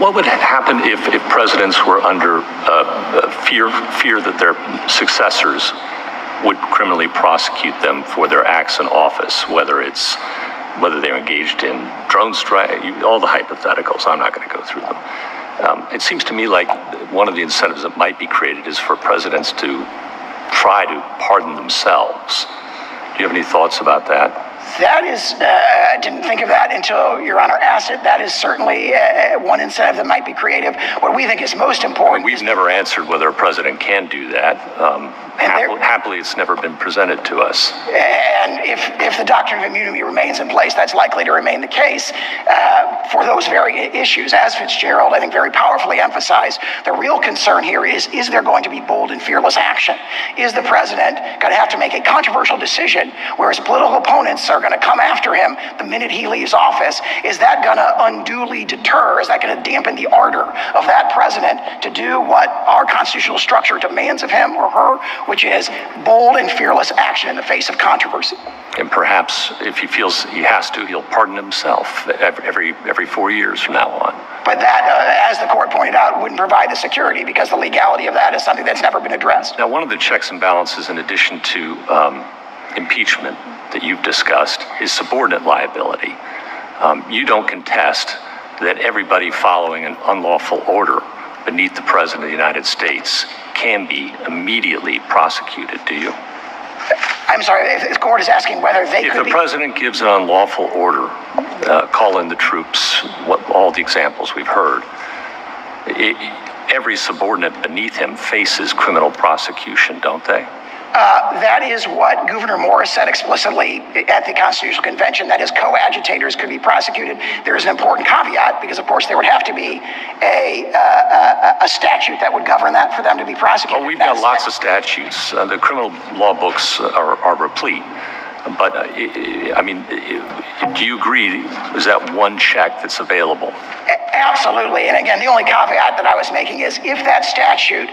What would happen if presidents were under fear that their successors would criminally prosecute them for their acts in office, whether they're engaged in drone strike, all the hypotheticals? I'm not going to go through them. It seems to me like one of the incentives that might be created is for presidents to try to pardon themselves. Do you have any thoughts about that? That is, I didn't think of that until Your Honor asked it. That is certainly one incentive that might be creative. What we think is most important. We've never answered whether a president can do that. Happily, it's never been presented to us. And if the doctrine of immunity remains in place, that's likely to remain the case for those very issues. As Fitzgerald, I think, very powerfully emphasized, the real concern here is there going to be bold and fearless action? Is the president going to have to make a controversial decision where his political opponents are going to come after him the minute he leaves office? Is that going to unduly deter? Is that going to dampen the ardor of that president to do what our constitutional structure demands of him or her, which is bold and fearless action in the face of controversy? And perhaps if he feels he has to, he'll pardon himself every 4 years from now on. But that, as the court pointed out, wouldn't provide the security, because the legality of that is something that's never been addressed. Now, one of the checks and balances, in addition to impeachment that you've discussed, is subordinate liability. You don't contest that everybody following an unlawful order beneath the President of the United States can be immediately prosecuted, do you? I'm sorry, if the court is asking whether they could be... If the president gives an unlawful order, call in the troops, all the examples we've heard, every subordinate beneath him faces criminal prosecution, don't they? That is what Gouverneur Morris said explicitly at the Constitutional Convention, that his coadjutators could be prosecuted. There is an important caveat, because of course there would have to be a statute that would govern that for them to be prosecuted. Well, we've got lots of statutes. The criminal law books are replete. But, I mean, do you agree, is that one check that's available? Absolutely. And again, the only caveat that I was making is, if that statute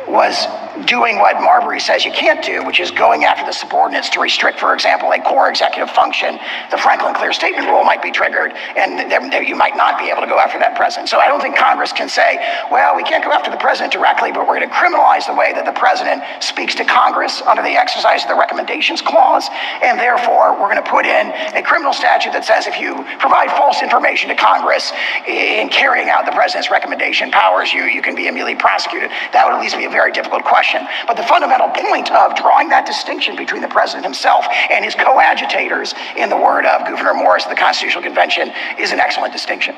was doing what Marbury says you can't do, which is going after the subordinates to restrict, for example, a core executive function, the Franklin Clear Statement Rule might be triggered, and you might not be able to go after that president. So I don't think Congress can say, well, we can't go after the president directly, but we're going to criminalize the way that the president speaks to Congress under the exercise of the Recommendations Clause, and therefore we're going to put in a criminal statute that says if you provide false information to Congress in carrying out the president's recommendation powers, you can be immediately prosecuted. That would at least be a very difficult question. But the fundamental point of drawing that distinction between the president himself and his coadjutators, in the word of Gouverneur Morris of the Constitutional Convention, is an excellent distinction.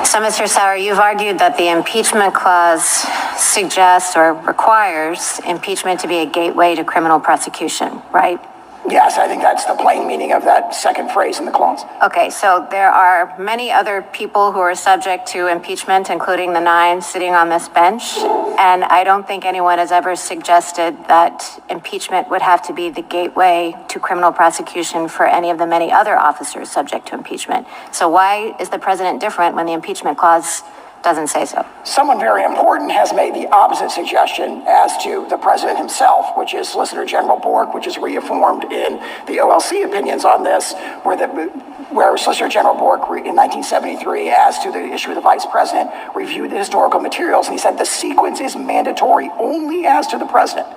So, Mr. Sauer, you've argued that the impeachment clause suggests or requires impeachment to be a gateway to criminal prosecution, right? Yes, I think that's the plain meaning of that second phrase in the clause. Okay, so there are many other people who are subject to impeachment, including the 9 sitting on this bench, and I don't think anyone has ever suggested that impeachment would have to be the gateway to criminal prosecution for any of the many other officers subject to impeachment. So why is the president different when the impeachment clause doesn't say so? Someone very important has made the opposite suggestion as to the president himself, which is Solicitor General Bork, which is reaffirmed in the OLC opinions on this, where Solicitor General Bork in 1973, as to the issue of the vice president, reviewed the historical materials, and he said the sequence is mandatory only as to the president.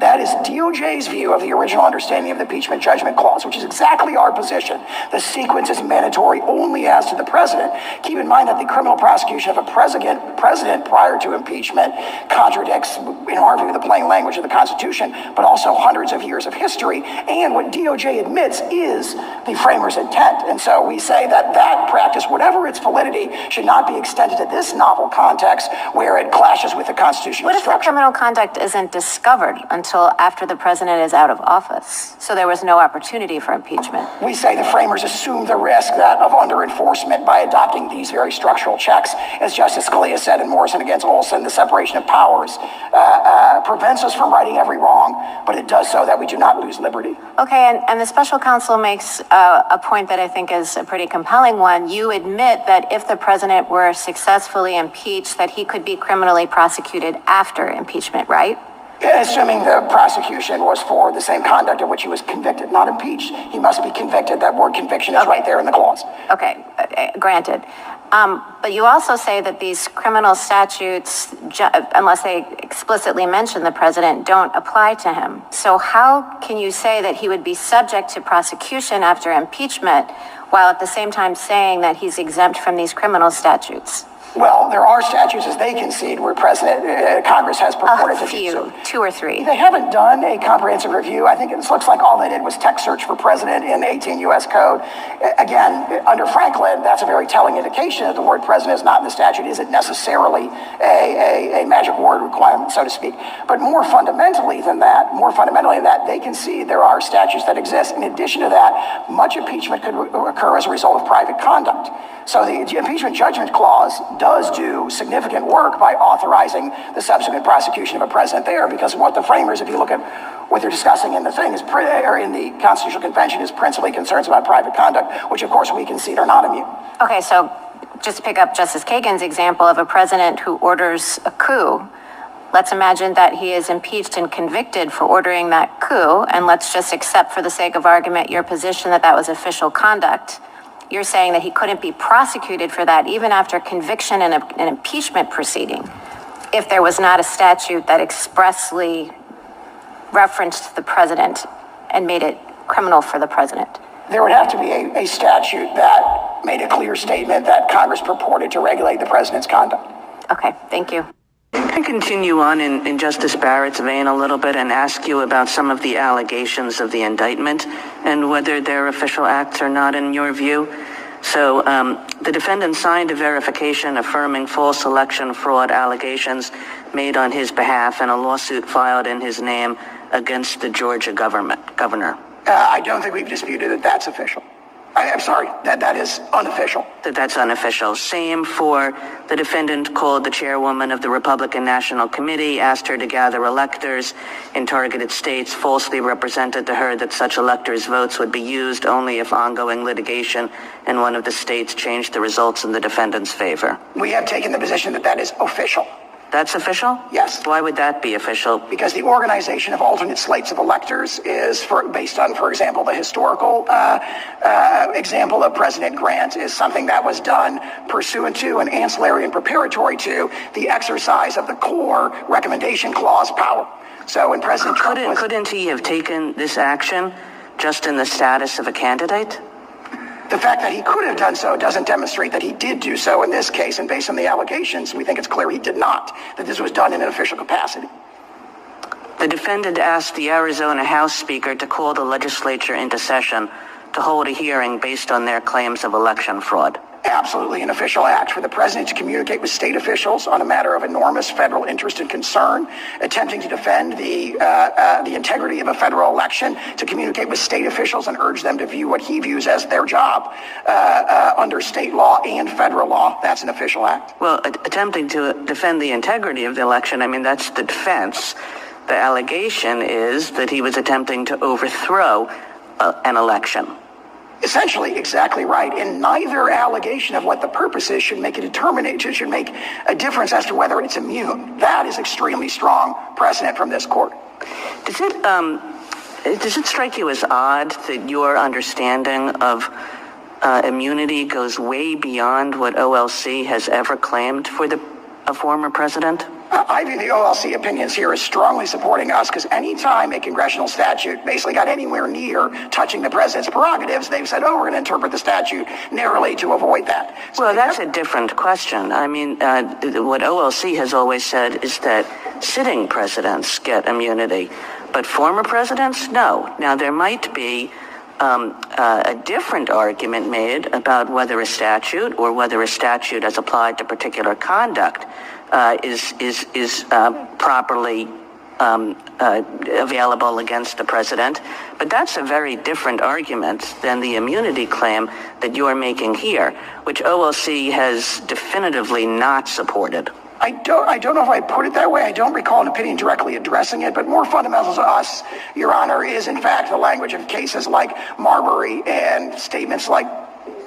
That is DOJ's view of the original understanding of the impeachment judgment clause, which is exactly our position. The sequence is mandatory only as to the president. Keep in mind that the criminal prosecution of a president prior to impeachment contradicts, in our view, the plain language of the Constitution, but also hundreds of years of history. And what DOJ admits is the framers' intent. And so we say that that practice, whatever its validity, should not be extended to this novel context where it clashes with the constitutional structure. What if the criminal conduct isn't discovered until after the president is out of office? So there was no opportunity for impeachment. We say the framers assume the risk of under-enforcement by adopting these very structural checks. As Justice Scalia said in Morrison against Olson, the separation of powers prevents us from righting every wrong, but it does so that we do not lose liberty. Okay, and the special counsel makes a point that I think is a pretty compelling one. You admit that if the president were successfully impeached, that he could be criminally prosecuted after impeachment, right? Assuming the prosecution was for the same conduct of which he was convicted, not impeached, he must be convicted. That word conviction is right there in the clause. Okay, granted. But you also say that these criminal statutes, unless they explicitly mention the president, don't apply to him. So how can you say that he would be subject to prosecution after impeachment while at the same time saying that he's exempt from these criminal statutes? Well, there are statutes, as they concede, where Congress has purported to do so. 2 or 3. They haven't done a comprehensive review. I think it looks like all they did was text search for president in 18 U.S. Code. Again, under Franklin, that's a very telling indication that the word president is not in the statute, isn't necessarily a magic word requirement, so to speak. But more fundamentally than that, they concede there are statutes that exist. In addition to that, much impeachment could occur as a result of private conduct. So the impeachment judgment clause does do significant work by authorizing the subsequent prosecution of a president there, because what the framers, if you look at what they're discussing in the thing, or in the Constitutional Convention, is principally concerns about private conduct, which of course we concede are not immune. Okay, so just to pick up Justice Kagan's example of a president who orders a coup, let's imagine that he is impeached and convicted for ordering that coup, and let's just accept for the sake of argument your position that that was official conduct. You're saying that he couldn't be prosecuted for that even after conviction in an impeachment proceeding if there was not a statute that expressly referenced the president and made it criminal for the president. There would have to be a statute that made a clear statement that Congress purported to regulate the president's conduct. Okay, thank you. Can I continue on in Justice Barrett's vein a little bit and ask you about some of the allegations of the indictment and whether they're official acts or not in your view? So the defendant signed a verification affirming false election fraud allegations made on his behalf in a lawsuit filed in his name against the Georgia governor. I don't think we've disputed that that's official. I'm sorry, that is unofficial. That's unofficial. Same for the defendant called the chairwoman of the Republican National Committee, asked her to gather electors in targeted states, falsely represented to her that such electors' votes would be used only if ongoing litigation in one of the states changed the results in the defendant's favor. We have taken the position that that is official. That's official? Yes. Why would that be official? Because the organization of alternate slates of electors is based on, for example, the historical example of President Grant is something that was done pursuant to and ancillary and preparatory to the exercise of the core recommendation clause power. So when President Trump couldn't he have taken this action just in the status of a candidate? The fact that he could have done so doesn't demonstrate that he did do so in this case, and based on the allegations, we think it's clear he did not, that this was done in an official capacity. The defendant asked the Arizona House Speaker to call the legislature into session to hold a hearing based on their claims of election fraud. Absolutely an official act for the president to communicate with state officials on a matter of enormous federal interest and concern, attempting to defend the integrity of a federal election, to communicate with state officials and urge them to view what he views as their job under state law and federal law. That's an official act. Well, attempting to defend the integrity of the election, I mean, that's the defense. The allegation is that he was attempting to overthrow an election. Essentially, exactly right. And neither allegation of what the purpose is should make a determination, should make a difference as to whether it's immune. That is extremely strong precedent from this court. Does it strike you as odd that your understanding of immunity goes way beyond what OLC has ever claimed for a former president? I view the OLC opinions here as strongly supporting us, because any time a congressional statute basically got anywhere near touching the president's prerogatives, they've said, oh, we're going to interpret the statute narrowly to avoid that. So well, that's a different question. I mean, what OLC has always said is that sitting presidents get immunity, but former presidents, no. Now, there might be a different argument made about whether a statute or whether a statute as applied to particular conduct is properly available against the president. But that's a very different argument than the immunity claim that you're making here, which OLC has definitively not supported. I don't know if I put it that way. I don't recall an opinion directly addressing it, but more fundamental to us, Your Honor, is in fact the language of cases like Marbury and statements like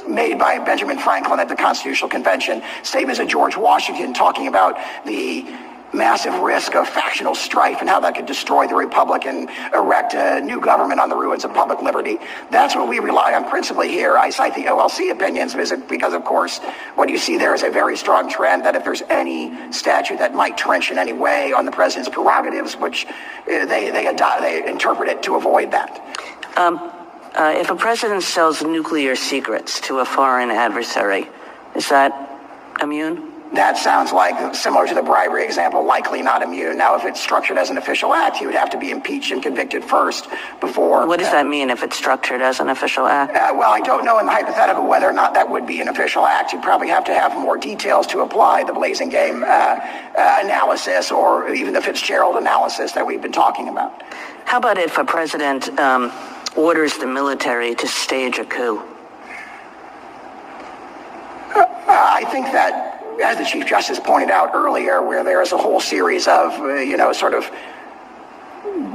made by Benjamin Franklin at the Constitutional Convention, statements of George Washington talking about the massive risk of factional strife and how that could destroy the republic and erect a new government on the ruins of public liberty. That's what we rely on principally here. I cite the OLC opinions because, of course, what you see there is a very strong trend that if there's any statute that might trench in any way on the president's prerogatives, which they interpret it to avoid that. If a president sells nuclear secrets to a foreign adversary, is that immune? That sounds like, similar to the bribery example, likely not immune. Now, if it's structured as an official act, he would have to be impeached and convicted first before... What does that mean if it's structured as an official act? Well, I don't know in the hypothetical whether or not that would be an official act. You'd probably have to have more details to apply the Blazing Game analysis or even the Fitzgerald analysis that we've been talking about. How about if a president orders the military to stage a coup? I think that, as the Chief Justice pointed out earlier, where there is a whole series of, sort of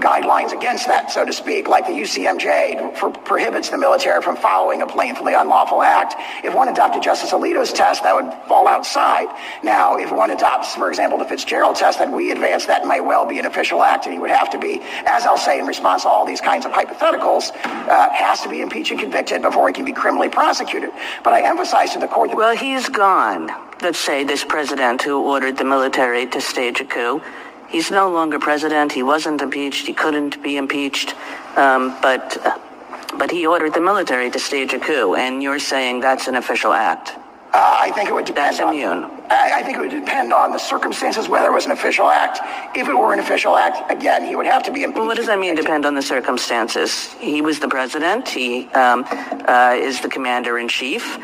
guidelines against that, so to speak, like the UCMJ prohibits the military from following a plainly unlawful act. If one adopted Justice Alito's test, that would fall outside. Now, if one adopts, for example, the Fitzgerald test that we advance, that may well be an official act, and he would have to be, as I'll say in response to all these kinds of hypotheticals, has to be impeached and convicted before he can be criminally prosecuted. But I emphasize to the court that... Well, he's gone. Let's say this president who ordered the military to stage a coup. He's no longer president. He wasn't impeached. He couldn't be impeached. But he ordered the military to stage a coup, and you're saying that's an official act. I think it would depend. That's immune. I think it would depend on the circumstances whether it was an official act. If it were an official act, again, he would have to be impeached. Well, what does that mean, depend on the circumstances? He was the president. He is the commander-in-chief.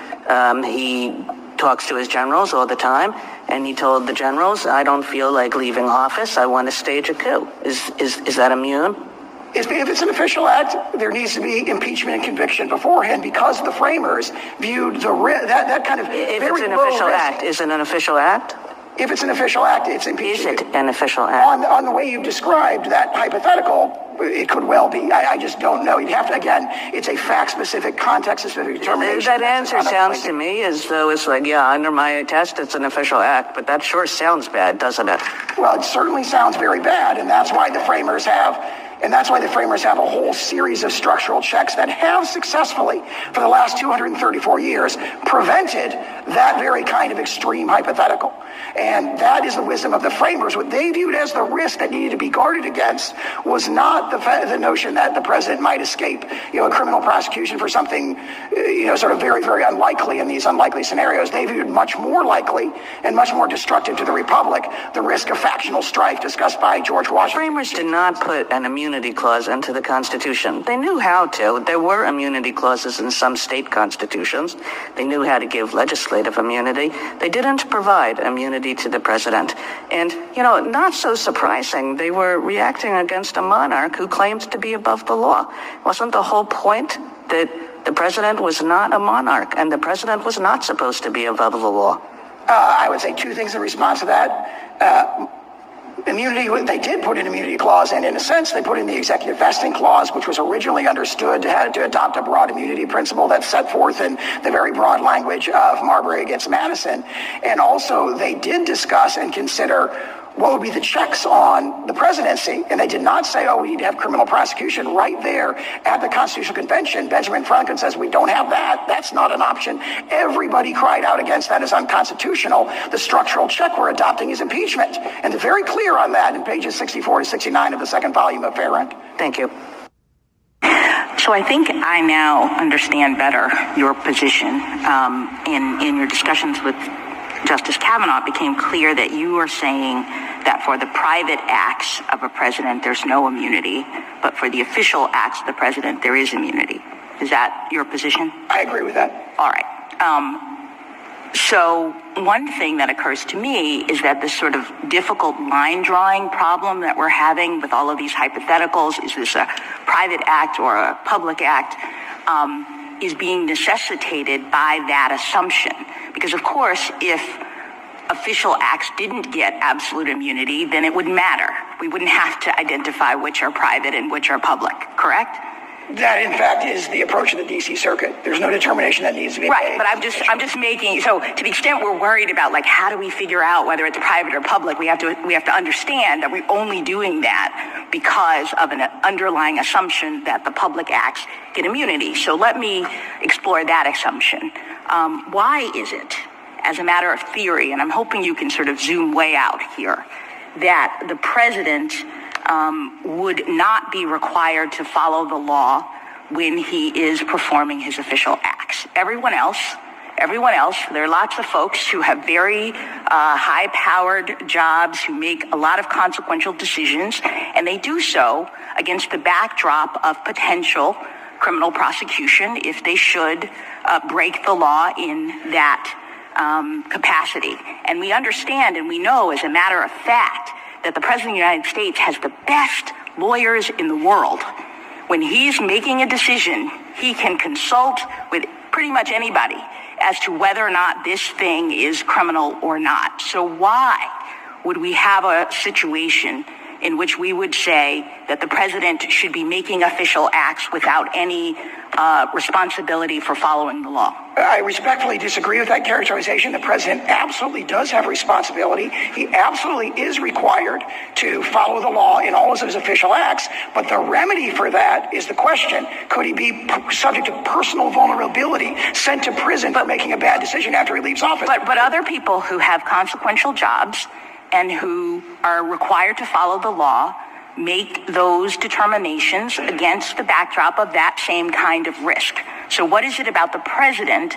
He talks to his generals all the time, and he told the generals, I don't feel like leaving office. I want to stage a coup. Is that immune? If it's an official act, there needs to be impeachment and conviction beforehand because the framers viewed that kind of if very it's an low official risk. act, is it an official act? If it's an official act, it's impeachment. Is it an official act? On the way you've described that hypothetical, it could well be. I just don't know. You'd have to, again, it's a fact-specific, context-specific determination. That answer sounds to me as though it's like, yeah, under my test, it's an official act, but that sure sounds bad, doesn't it? Well, it certainly sounds very bad, and that's why the framers have a whole series of structural checks that have successfully, for the last 234 years, prevented that very kind of extreme hypothetical. And that is the wisdom of the framers. What they viewed as the risk that needed to be guarded against was not the notion that the president might escape, a criminal prosecution for something, sort of very, very unlikely in these unlikely scenarios. They viewed much more likely and much more destructive to the republic the risk of factional strife discussed by George Washington. Framers did not put an immunity clause into the Constitution. They knew how to. There were immunity clauses in some state constitutions. They knew how to give legislative immunity. They didn't provide immunity to the president. And, not so surprising, they were reacting against a monarch who claimed to be above the law. Wasn't the whole point that the president was not a monarch and the president was not supposed to be above the law? I would say two things in response to that. Immunity, they did put an immunity clause in a sense. They put in the executive vesting clause, which was originally understood to adopt a broad immunity principle that's set forth in the very broad language of Marbury against Madison. And also, they did discuss and consider what would be the checks on the presidency. And they did not say, we need to have criminal prosecution. Right there at the Constitutional Convention, Benjamin Franklin says, we don't have that. That's not an option. Everybody cried out against that as unconstitutional. The structural check we're adopting is impeachment. And they're very clear on that in pages 64 to 69 of the second volume of Farrant. Thank you. So I think I now understand better your position. In your discussions with Justice Kavanaugh, it became clear that you are saying that for the private acts of a president, there's no immunity, but for the official acts of the president, there is immunity. Is that your position? I agree with that. All right. So one thing that occurs to me is that this sort of difficult line drawing problem that we're having with all of these hypotheticals, is this a private act or a public act, is being necessitated by that assumption. Because, of course, if official acts didn't get absolute immunity, then it wouldn't matter. We wouldn't have to identify which are private and which are public, correct? That, in fact, is the approach of the D.C. Circuit. There's no determination that needs to be Right, made. but I'm just making, so to the extent we're worried about, like, how do we figure out whether it's private or public, we have to understand that we're only doing that because of an underlying assumption that the public acts get immunity. So let me explore that assumption. Why is it, as a matter of theory, and I'm hoping you can sort of zoom way out here, that the president would not be required to follow the law when he is performing his official acts? Everyone else, there are lots of folks who have very high-powered jobs, who make a lot of consequential decisions, and they do so against the backdrop of potential criminal prosecution if they should break the law in that capacity. And we understand and we know, as a matter of fact, that the President of the United States has the best lawyers in the world. When he's making a decision, he can consult with pretty much anybody as to whether or not this thing is criminal or not. So why would we have a situation in which we would say that the president should be making official acts without any responsibility for following the law? I respectfully disagree with that characterization. The president absolutely does have responsibility. He absolutely is required to follow the law in all of his official acts. But the remedy for that is the question: could he be subject to personal vulnerability, sent to prison for making a bad decision after he leaves office? But other people who have consequential jobs and who are required to follow the law make those determinations against the backdrop of that same kind of risk. So what is it about the president?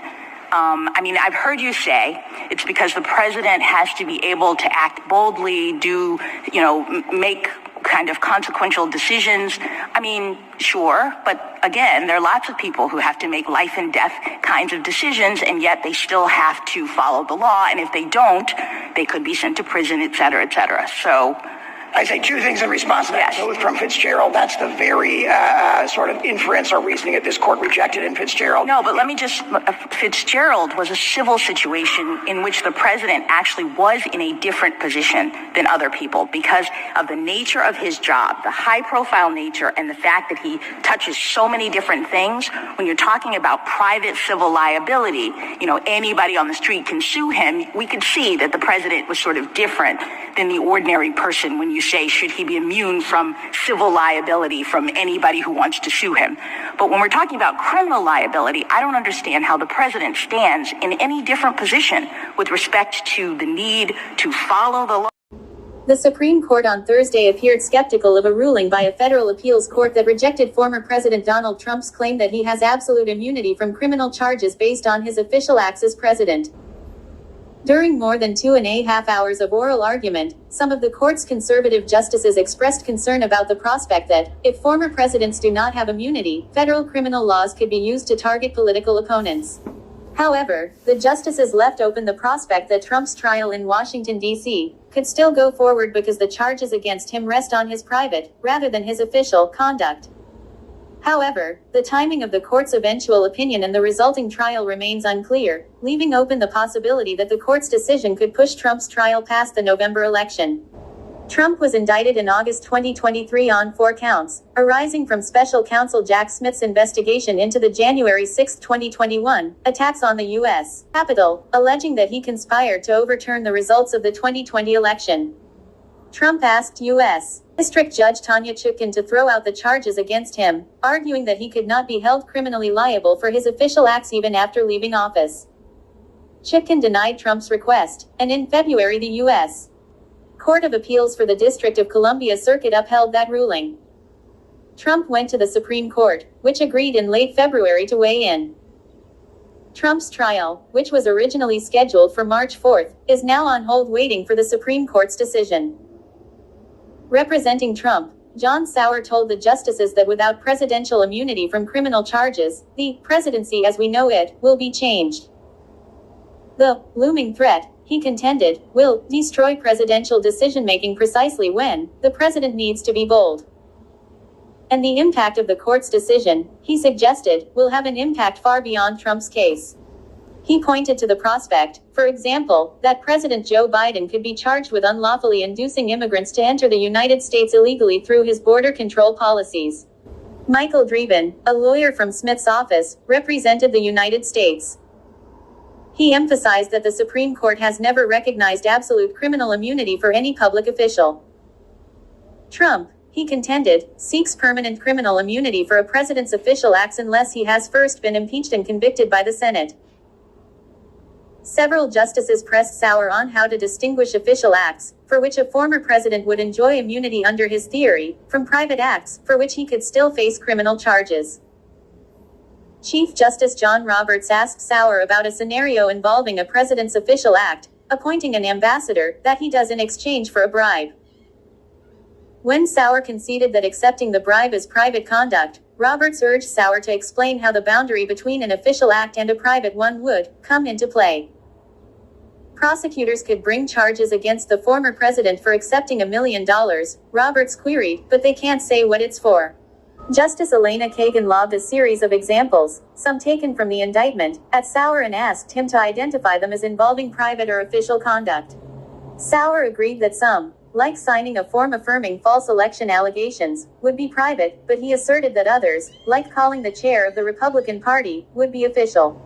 I've heard you say it's because the president has to be able to act boldly, make kind of consequential decisions. Sure, but again, there are lots of people who have to make life and death kinds of decisions, and yet they still have to follow the law, and if they don't, they could be sent to prison, et cetera, et cetera. So I say two things in response to that. Yes. Both from Fitzgerald. That's the very sort of inference or reasoning that this court rejected in Fitzgerald. No, but let me just, Fitzgerald was a civil situation in which the president actually was in a different position than other people because of the nature of his job, the high-profile nature, and the fact that he touches so many different things. When you're talking about private civil liability, anybody on the street can sue him. We could see that the president was sort of different than the ordinary person when you say, should he be immune from civil liability from anybody who wants to sue him? But when we're talking about criminal liability, I don't understand how the president stands in any different position with respect to the need to follow the law. The Supreme Court on Thursday appeared skeptical of a ruling by a federal appeals court that rejected former President Donald Trump's claim that he has absolute immunity from criminal charges based on his official acts as president. During more than 2.5 hours of oral argument, some of the court's conservative justices expressed concern about the prospect that, if former presidents do not have immunity, federal criminal laws could be used to target political opponents. However, the justices left open the prospect that Trump's trial in Washington, D.C., could still go forward because the charges against him rest on his private, rather than his official, conduct. However, the timing of the court's eventual opinion and the resulting trial remains unclear, leaving open the possibility that the court's decision could push Trump's trial past the November election. Trump was indicted in August 2023 on 4 counts, arising from special counsel Jack Smith's investigation into the January 6, 2021, attacks on the U.S. Capitol, alleging that he conspired to overturn the results of the 2020 election. Trump asked U.S. District Judge Tanya Chutkan to throw out the charges against him, arguing that he could not be held criminally liable for his official acts even after leaving office. Chutkan denied Trump's request, and in February the U.S. Court of Appeals for the District of Columbia Circuit upheld that ruling. Trump went to the Supreme Court, which agreed in late February to weigh in. Trump's trial, which was originally scheduled for March 4, is now on hold waiting for the Supreme Court's decision. Representing Trump, John Sauer told the justices that without presidential immunity from criminal charges, the presidency as we know it will be changed. The looming threat, he contended, will destroy presidential decision-making precisely when the president needs to be bold. And the impact of the court's decision, he suggested, will have an impact far beyond Trump's case. He pointed to the prospect, for example, that President Joe Biden could be charged with unlawfully inducing immigrants to enter the United States illegally through his border control policies. Michael Dreeben, a lawyer from Smith's office, represented the United States. He emphasized that the Supreme Court has never recognized absolute criminal immunity for any public official. Trump, he contended, seeks permanent criminal immunity for a president's official acts unless he has first been impeached and convicted by the Senate. Several justices pressed Sauer on how to distinguish official acts, for which a former president would enjoy immunity under his theory, from private acts, for which he could still face criminal charges. Chief Justice John Roberts asked Sauer about a scenario involving a president's official act, appointing an ambassador, that he does in exchange for a bribe. When Sauer conceded that accepting the bribe is private conduct, Roberts urged Sauer to explain how the boundary between an official act and a private one would come into play. Prosecutors could bring charges against the former president for accepting $1 million, Roberts queried, but they can't say what it's for. Justice Elena Kagan lobbed a series of examples, some taken from the indictment, at Sauer and asked him to identify them as involving private or official conduct. Sauer agreed that some, like signing a form affirming false election allegations, would be private, but he asserted that others, like calling the chair of the Republican Party, would be official.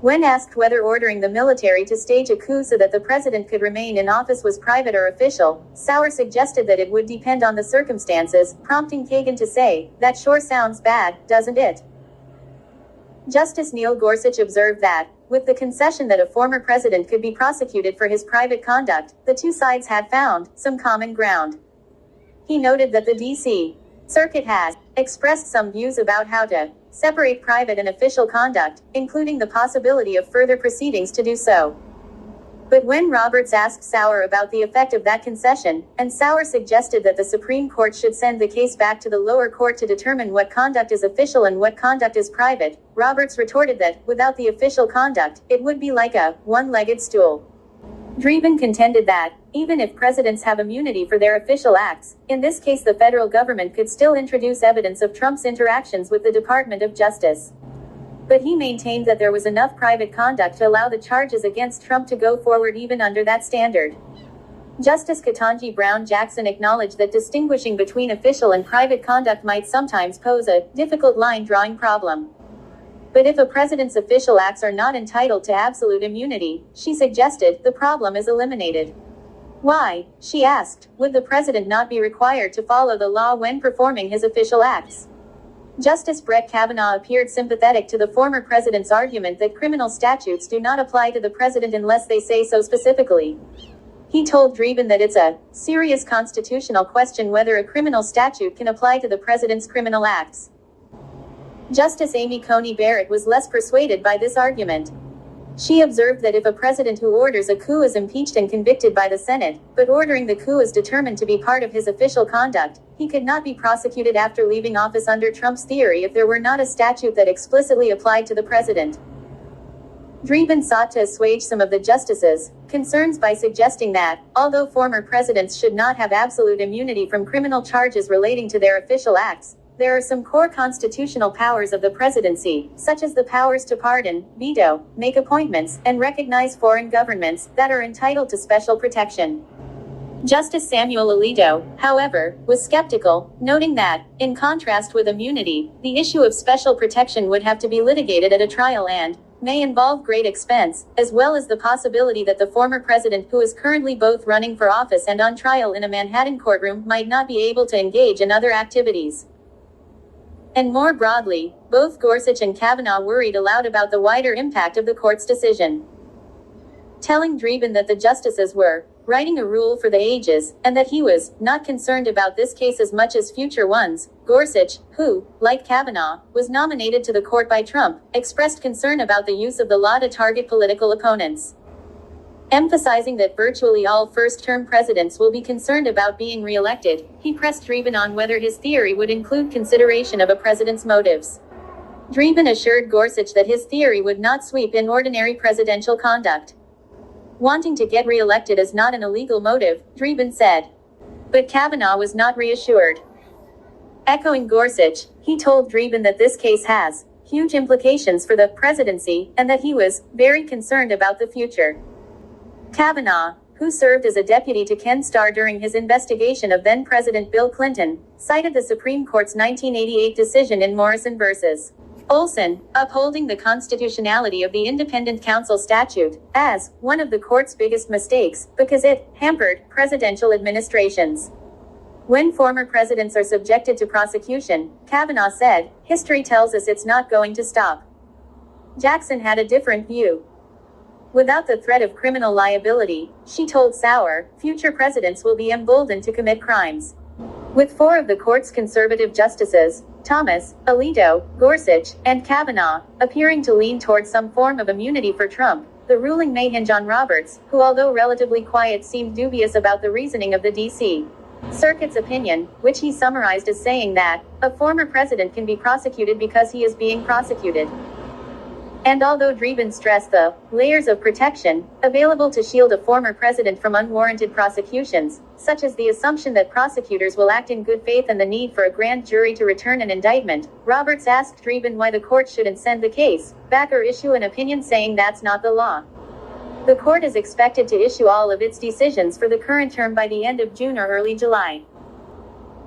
When asked whether ordering the military to stage a coup so that the president could remain in office was private or official, Sauer suggested that it would depend on the circumstances, prompting Kagan to say, "That sure sounds bad, doesn't it?" Justice Neil Gorsuch observed that, with the concession that a former president could be prosecuted for his private conduct, the two sides had found some common ground. He noted that the D.C. Circuit has expressed some views about how to separate private and official conduct, including the possibility of further proceedings to do so. But when Roberts asked Sauer about the effect of that concession, and Sauer suggested that the Supreme Court should send the case back to the lower court to determine what conduct is official and what conduct is private, Roberts retorted that, without the official conduct, it would be like a one-legged stool. Dreeben contended that, even if presidents have immunity for their official acts, in this case the federal government could still introduce evidence of Trump's interactions with the Department of Justice. But he maintained that there was enough private conduct to allow the charges against Trump to go forward even under that standard. Justice Ketanji Brown Jackson acknowledged that distinguishing between official and private conduct might sometimes pose a difficult line-drawing problem. But if a president's official acts are not entitled to absolute immunity, she suggested, the problem is eliminated. Why, she asked, would the president not be required to follow the law when performing his official acts? Justice Brett Kavanaugh appeared sympathetic to the former president's argument that criminal statutes do not apply to the president unless they say so specifically. He told Dreeben that it's a serious constitutional question whether a criminal statute can apply to the president's criminal acts. Justice Amy Coney Barrett was less persuaded by this argument. She observed that if a president who orders a coup is impeached and convicted by the Senate, but ordering the coup is determined to be part of his official conduct, he could not be prosecuted after leaving office under Trump's theory if there were not a statute that explicitly applied to the president. Dreeben sought to assuage some of the justices' concerns by suggesting that, although former presidents should not have absolute immunity from criminal charges relating to their official acts, there are some core constitutional powers of the presidency, such as the powers to pardon, veto, make appointments, and recognize foreign governments, that are entitled to special protection. Justice Samuel Alito, however, was skeptical, noting that, in contrast with immunity, the issue of special protection would have to be litigated at a trial and may involve great expense, as well as the possibility that the former president, who is currently both running for office and on trial in a Manhattan courtroom, might not be able to engage in other activities. And more broadly, both Gorsuch and Kavanaugh worried aloud about the wider impact of the court's decision. Telling Dreeben that the justices were writing a rule for the ages, and that he was not concerned about this case as much as future ones, Gorsuch, who, like Kavanaugh, was nominated to the court by Trump, expressed concern about the use of the law to target political opponents. Emphasizing that virtually all first-term presidents will be concerned about being re-elected, he pressed Dreeben on whether his theory would include consideration of a president's motives. Dreeben assured Gorsuch that his theory would not sweep in ordinary presidential conduct. Wanting to get re-elected is not an illegal motive, Dreeben said. But Kavanaugh was not reassured. Echoing Gorsuch, he told Dreeben that this case has huge implications for the presidency, and that he was very concerned about the future. Kavanaugh, who served as a deputy to Ken Starr during his investigation of then-President Bill Clinton, cited the Supreme Court's 1988 decision in Morrison v. Olson, upholding the constitutionality of the independent counsel statute, as one of the court's biggest mistakes, because it hampered presidential administrations. When former presidents are subjected to prosecution, Kavanaugh said, history tells us it's not going to stop. Jackson had a different view. Without the threat of criminal liability, she told Sauer, future presidents will be emboldened to commit crimes. With 4 of the court's conservative justices, Thomas, Alito, Gorsuch, and Kavanaugh, appearing to lean towards some form of immunity for Trump, the ruling may hinge on Roberts, who although relatively quiet seemed dubious about the reasoning of the D.C. Circuit's opinion, which he summarized as saying that, a former president can be prosecuted because he is being prosecuted. And although Dreeben stressed the layers of protection available to shield a former president from unwarranted prosecutions, such as the assumption that prosecutors will act in good faith and the need for a grand jury to return an indictment, Roberts asked Dreeben why the court shouldn't send the case back or issue an opinion saying that's not the law. The court is expected to issue all of its decisions for the current term by the end of June or early July.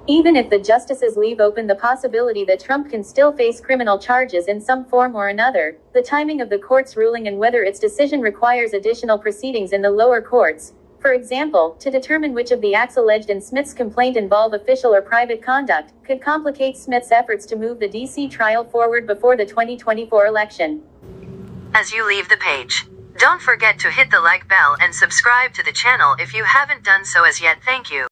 Even if the justices leave open the possibility that Trump can still face criminal charges in some form or another, the timing of the court's ruling and whether its decision requires additional proceedings in the lower courts, for example, to determine which of the acts alleged in Smith's complaint involve official or private conduct, could complicate Smith's efforts to move the D.C. trial forward before the 2024 election. As you leave the page, don't forget to hit the like bell and subscribe to the channel if you haven't done so as yet. Thank you.